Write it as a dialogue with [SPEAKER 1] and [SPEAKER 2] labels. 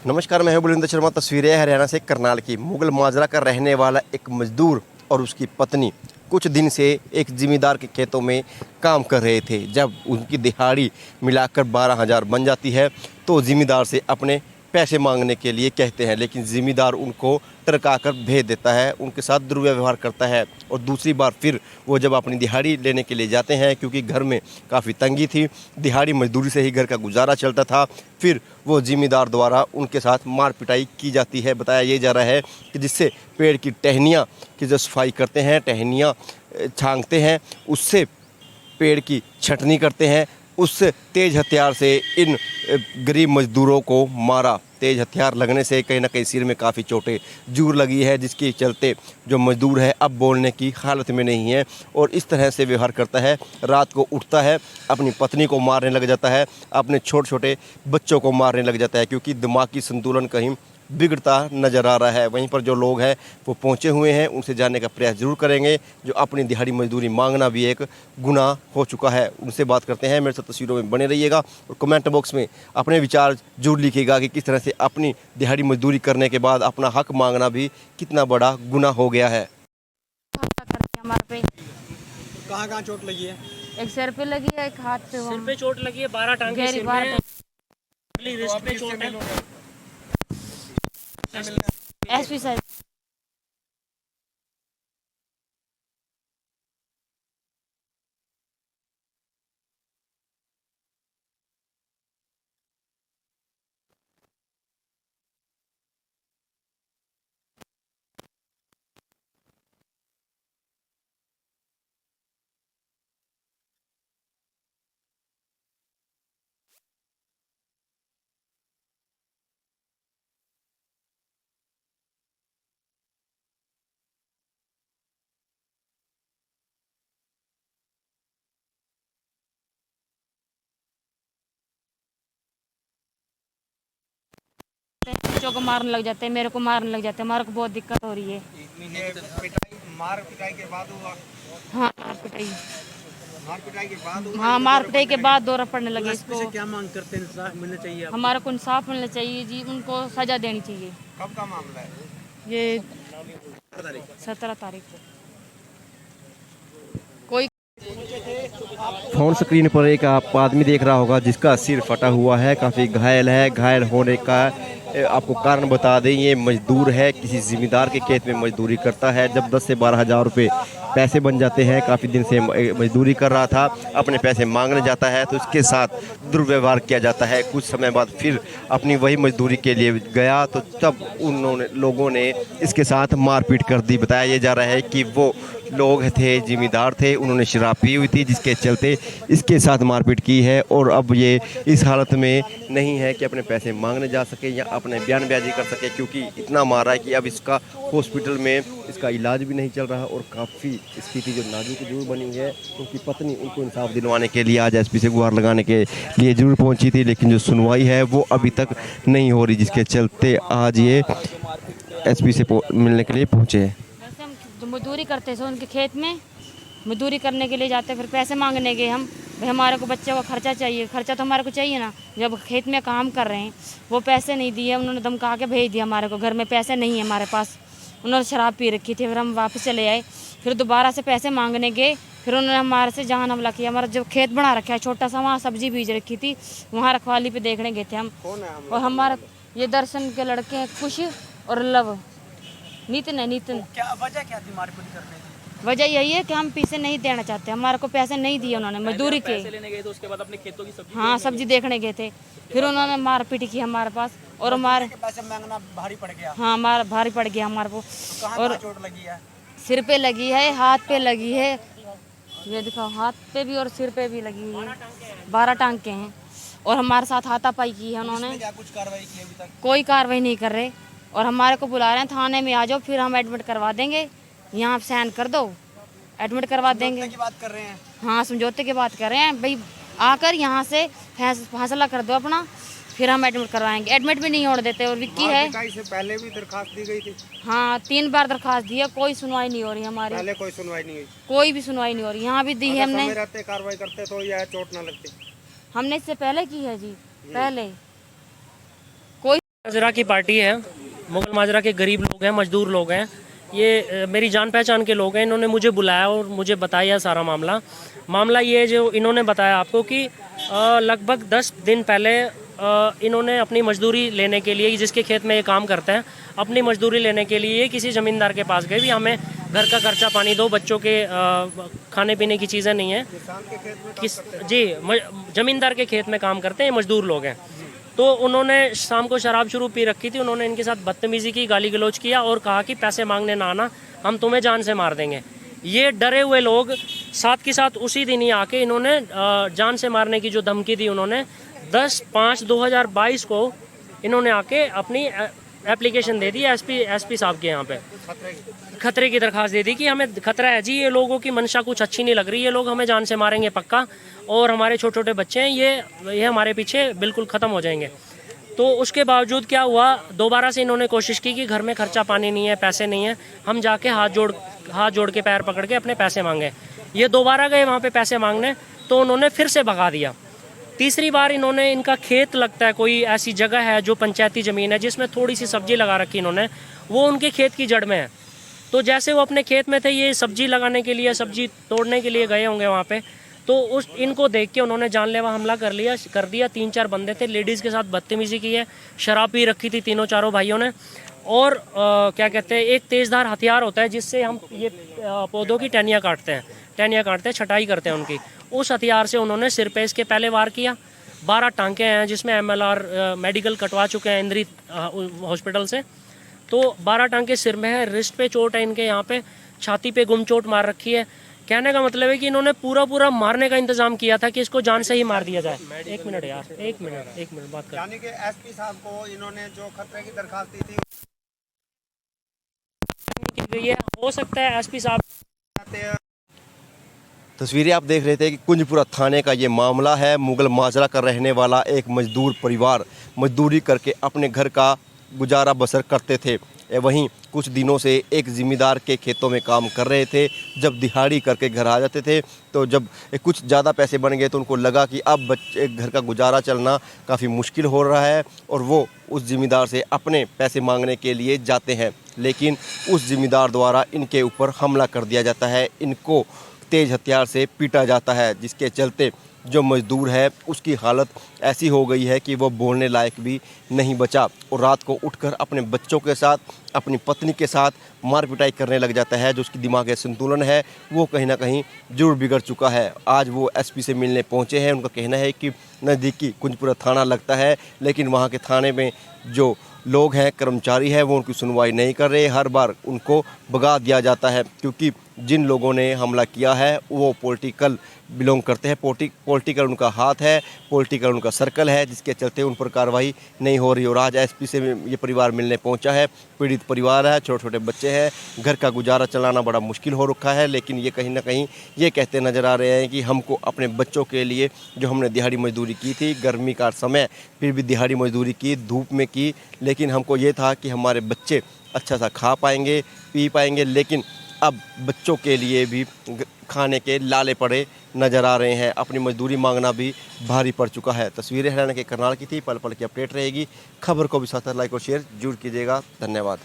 [SPEAKER 1] नमस्कार, मैं हूं बुलंद शर्मा। तस्वीरें हरियाणा से करनाल की। मुगल माजरा का रहने वाला एक मजदूर और उसकी पत्नी कुछ दिन से एक ज़िमींदार के खेतों में काम कर रहे थे। जब उनकी दिहाड़ी मिलाकर 12,000 बन जाती है तो ज़िमींदार से अपने पैसे मांगने के लिए कहते हैं, लेकिन ज़िमींदार उनको टरका कर भेज देता है, उनके साथ दुर्व्यवहार करता है। और दूसरी बार फिर वो जब अपनी दिहाड़ी लेने के लिए जाते हैं, क्योंकि घर में काफ़ी तंगी थी, दिहाड़ी मजदूरी से ही घर का गुजारा चलता था, फिर वो ज़िमींदार द्वारा उनके साथ मार पिटाई की जाती है। बताया ये जा रहा है कि जिससे पेड़ की टहनियाँ की जो सफाई करते हैं, टहनियाँ छांगते हैं, उससे पेड़ की छटनी करते हैं, उस तेज़ हथियार से इन गरीब मजदूरों को मारा। तेज़ हथियार लगने से कहीं ना कहीं सिर में काफ़ी चोटें जूर लगी है, जिसके चलते जो मजदूर है अब बोलने की हालत में नहीं है और इस तरह से व्यवहार करता है। रात को उठता है, अपनी पत्नी को मारने लग जाता है, अपने छोटे छोटे बच्चों को मारने लग जाता है, क्योंकि दिमागी संतुलन कहीं बिगड़ता नज़र आ रहा है। वहीं पर जो लोग हैं वो पहुंचे हुए हैं, उनसे जानने का प्रयास जरूर करेंगे। जो अपनी दिहाड़ी मजदूरी मांगना भी एक गुनाह हो चुका है, उनसे बात करते हैं। मेरे साथ तस्वीरों में बने रहिएगा और कमेंट बॉक्स में अपने विचार जरूर लिखिएगा कि किस तरह से अपनी दिहाड़ी मजदूरी करने के बाद अपना हक मांगना भी कितना बड़ा गुनाह हो गया है।
[SPEAKER 2] हमारे पे
[SPEAKER 3] कहाँ कहाँ चोट लगी है?
[SPEAKER 2] एक सिर पे लगी है, एक हाथ पे।
[SPEAKER 4] सिर पे चोट लगी है, 12 टांगे सिर में, अगली रिस्ट पे चोट है।
[SPEAKER 2] एसपी सर बच्चों को मारने लग जाते हैं, मेरे को मारने लग जाते हैं। हमारे को बहुत दिक्कत हो रही है।
[SPEAKER 3] मार पिटाई के बाद हुआ?
[SPEAKER 2] हाँ, मार पिटाई।
[SPEAKER 3] मार पिटाई के बाद हुआ?
[SPEAKER 2] हाँ, मार पिटाई के बाद दौरा पड़ने लगे
[SPEAKER 3] इसको
[SPEAKER 2] इसको।
[SPEAKER 3] क्या मांग करते हैं? इंसाफ मिलना चाहिए आपको।
[SPEAKER 2] हमारे को इंसाफ मिलना चाहिए जी, उनको सजा देनी चाहिए।
[SPEAKER 3] कब का मामला है?
[SPEAKER 2] ये 17 तारीख को कोई
[SPEAKER 1] फोन स्क्रीन पर एक आप आदमी देख रहा होगा जिसका सिर फटा हुआ है, काफ़ी घायल है। घायल होने का आपको कारण बता दें, ये मजदूर है, किसी ज़िमींदार के खेत में मजदूरी करता है। जब 10 से 12,000 रुपये पैसे बन जाते हैं, काफ़ी दिन से मजदूरी कर रहा था, अपने पैसे मांगने जाता है तो इसके साथ दुर्व्यवहार किया जाता है। कुछ समय बाद फिर अपनी वही मजदूरी के लिए गया तो तब उन्होंने लोगों ने इसके साथ मारपीट कर दी। बताया ये जा रहा है कि वो लोग थे, ज़िमींदार थे, उन्होंने शराब पी हुई थी, जिसके चलते इसके साथ मारपीट की है और अब ये इस हालत में नहीं है कि अपने पैसे मांगने जा सके या अपने बयानबाजी कर सके, क्योंकि इतना मारा है कि अब इसका हॉस्पिटल में इसका इलाज भी नहीं चल रहा और काफ़ी स्थिति जो नाजुक जरूर बनी है। उनकी पत्नी उनको इंसाफ दिलवाने के लिए आज एसपी से गुहार लगाने के लिए जरूर पहुंची थी, लेकिन जो सुनवाई है वो अभी तक नहीं हो रही, जिसके चलते आज ये एसपी से मिलने के लिए पहुँचे हैं।
[SPEAKER 2] वैसे हम जो मजदूरी करते थे उनके खेत में मजदूरी करने के लिए जाते, फिर पैसे मांगने गए हम। भाई हमारे को बच्चे का खर्चा चाहिए, खर्चा तो हमारे को चाहिए ना। जब खेत में काम कर रहे हैं वो पैसे नहीं दिए, उन्होंने धमका के भेज दिया हमारे को। घर में पैसे नहीं है हमारे पास, उन्होंने शराब पी रखी थी। फिर हम वापस चले आए, फिर दोबारा से पैसे मांगने गए, फिर उन्होंने हमारे से जान हमला किया। हमारा जो खेत बना रखा है छोटा सा, वहाँ सब्जी बीज रखी थी, वहाँ रखवाली पे देखने गए थे हम। और हमारा ये दर्शन के लड़के हैं, खुश और लव, नितिन है। नितिन,
[SPEAKER 3] क्या वजह क्या थी मारपीट करने की?
[SPEAKER 2] वजह यही है कि हम पैसे नहीं देना चाहते, हमारे को पैसे नहीं दिए उन्होंने मजदूरी के।
[SPEAKER 4] पैसे लेने गए तो उसके बाद अपने खेतों की सब्जी
[SPEAKER 2] हाँ, सब्जी देखने गए थे, फिर उन्होंने मारपीट की हमारे पास और हमारे।
[SPEAKER 3] पैसे मांगना भारी पड़ गया?
[SPEAKER 2] हाँ, हमारा भारी पड़ गया हमारे को।
[SPEAKER 3] कहाँ
[SPEAKER 2] और
[SPEAKER 3] कहाँ चोट लगी है?
[SPEAKER 2] सिर पे लगी है, हाथ पे लगी है, ये दिखाओ, हाथ पे भी और सिर पे भी लगी हुई है। 12 टांके हैं और हमारे साथ हाथापाई की है उन्होंने।
[SPEAKER 3] क्या कुछ कार्रवाई की अभी तक?
[SPEAKER 2] कोई कार्रवाई नहीं कर रहे और हमारे को बुला रहे हैं थाने में, आ जाओ फिर हम एडमिट करवा देंगे, यहाँ साइन कर दो, एडमिट करवा देंगे।
[SPEAKER 3] की बात कर रहे हैं?
[SPEAKER 2] हाँ, समझौते की बात कर रहे हैं भाई, आकर यहाँ से फैसला कर दो अपना, फिर हम एडमिट करवाएंगे। एडमिट भी नहीं होने देते। और विक्की है,
[SPEAKER 3] से पहले भी दरखास्त दी गई थी?
[SPEAKER 2] हाँ, 3 बार दरखास्त दी है, कोई सुनवाई नहीं हो रही हमारी।
[SPEAKER 3] पहले कोई सुनवाई नहीं हुई?
[SPEAKER 2] कोई भी सुनवाई नहीं हो रही, यहाँ भी दी है हमने।
[SPEAKER 3] रहते कार्रवाई करते तो यह चोट ना लगती?
[SPEAKER 2] हमने इससे पहले की है जी, पहले
[SPEAKER 4] माजरा की पार्टी है। मुगल माजरा के गरीब लोग हैं, मजदूर लोग हैं। ये मेरी जान पहचान के लोग हैं। इन्होंने मुझे बुलाया और मुझे बताया सारा मामला ये जो इन्होंने बताया आपको कि लगभग 10 दिन पहले इन्होंने अपनी मजदूरी लेने के लिए, जिसके खेत में ये काम करते हैं, अपनी मजदूरी लेने के लिए किसी ज़मींदार के पास गए भी हमें घर का खर्चा पानी दो, बच्चों के खाने पीने की चीज़ें नहीं हैं। ज़मींदार के खेत में काम करते हैं, मजदूर लोग हैं। तो उन्होंने शाम को शराब शुरू पी रखी थी। उन्होंने इनके साथ बदतमीज़ी की, गाली गलौज किया और कहा कि पैसे मांगने ना आना, हम तुम्हें जान से मार देंगे। ये डरे हुए लोग साथ के साथ उसी दिन ही आके इन्होंने जान से मारने की जो धमकी दी, उन्होंने 10/5/2022 को इन्होंने आके अपनी एप्लीकेशन दे दी एसपी साहब के यहाँ पे, खतरे की दरखास्त दे दी कि हमें खतरा है जी, ये लोगों की मंशा कुछ अच्छी नहीं लग रही, ये लोग हमें जान से मारेंगे पक्का, और हमारे छोटे छोटे बच्चे हैं, ये हमारे पीछे बिल्कुल ख़त्म हो जाएंगे। तो उसके बावजूद क्या हुआ, दोबारा से इन्होंने कोशिश की कि घर में खर्चा पानी नहीं है, पैसे नहीं है, हम जाके हाथ जोड़ के पैर पकड़ के अपने पैसे मांगे। ये दोबारा गए वहाँ पे पैसे मांगने, तो उन्होंने फिर से भगा दिया। तीसरी बार इन्होंने, इनका खेत लगता है, कोई ऐसी जगह है जो पंचायती ज़मीन है जिसमें थोड़ी सी सब्जी लगा रखी इन्होंने, वो उनके खेत की जड़ में है। तो जैसे वो अपने खेत में थे, ये सब्जी लगाने के लिए, सब्जी तोड़ने के लिए गए होंगे वहाँ पे, तो इनको देख के उन्होंने जानलेवा हमला कर दिया। 3-4 बंदे थे, लेडीज़ के साथ बदतमीज़ी की है, शराब पी रखी थी तीनों चारों भाइयों ने, और क्या कहते हैं, एक तेज़धार हथियार होता है जिससे हम ये पौधों की टहनियाँ काटते हैं, छटाई करते हैं उनकी, उस हथियार से उन्होंने सिर पे इसके पहले वार किया। 12 टांके हैं जिसमें MLR मेडिकल कटवा चुके हैं इंद्री हॉस्पिटल से। तो 12 टांके सिर में है, रिस्ट पे चोट है इनके, यहाँ पे छाती पे गुम चोट मार रखी है। कहने का मतलब है कि इन्होंने पूरा मारने का इंतजाम किया था कि इसको जान से ही मार दिया जाए। एक मिनट यार, एक मिनट बात कर।
[SPEAKER 3] यानी कि एसपी साहब को इन्होंने जो खतरे की दरखास्त दी थी
[SPEAKER 4] की गई है, हो सकता है एसपी साहब।
[SPEAKER 1] तस्वीरें आप देख रहे थे कि कुंजपुरा थाने का ये मामला है। मुगल माजरा का रहने वाला एक मजदूर परिवार मजदूरी करके अपने घर का गुजारा बसर करते थे। वहीं कुछ दिनों से एक ज़िम्मेदार के खेतों में काम कर रहे थे। जब दिहाड़ी करके घर आ जाते थे, तो जब कुछ ज़्यादा पैसे बन गए तो उनको लगा कि अब बच्चे घर का गुजारा चलना काफ़ी मुश्किल हो रहा है, और वो उस ज़िम्मेदार से अपने पैसे मांगने के लिए जाते हैं। लेकिन उस ज़िम्मेदार द्वारा इनके ऊपर हमला कर दिया जाता है, इनको तेज़ हथियार से पीटा जाता है, जिसके चलते जो मजदूर है उसकी हालत ऐसी हो गई है कि वो बोलने लायक भी नहीं बचा, और रात को उठकर अपने बच्चों के साथ, अपनी पत्नी के साथ मार पिटाई करने लग जाता है। जो उसकी दिमागी संतुलन है वो कहीं ना कहीं जरूर बिगड़ चुका है। आज वो एसपी से मिलने पहुंचे हैं। उनका कहना है कि नज़दीकी कुंजपुरा थाना लगता है, लेकिन वहाँ के थाने में जो लोग हैं, कर्मचारी हैं, वो उनकी सुनवाई नहीं कर रहे। हर बार उनको भगा दिया जाता है, क्योंकि जिन लोगों ने हमला किया है वो पॉलिटिकल बिलोंग करते हैं, पॉलिटिकल उनका हाथ है, पॉलिटिकल उनका सर्कल है, जिसके चलते उन पर कार्रवाई नहीं हो रही। और आज एसपी से ये परिवार मिलने पहुंचा है। पीड़ित परिवार है, छोटे छोटे बच्चे हैं, घर का गुजारा चलाना बड़ा मुश्किल हो रखा है। लेकिन ये कहीं ना कहीं ये कहते नज़र आ रहे हैं कि हमको अपने बच्चों के लिए, जो हमने दिहाड़ी मजदूरी की थी, गर्मी का समय फिर भी दिहाड़ी मजदूरी की, धूप में की, लेकिन हमको ये था कि हमारे बच्चे अच्छा सा खा पाएंगे, पी पाएंगे। लेकिन अब बच्चों के लिए भी खाने के लाले पड़े नज़र आ रहे हैं। अपनी मजदूरी मांगना भी भारी पड़ चुका है। तस्वीरें हरियाणा के करनाल की थी। पल पल की अपडेट रहेगी। खबर को भी साथ लाइक और शेयर जरूर कीजिएगा। धन्यवाद।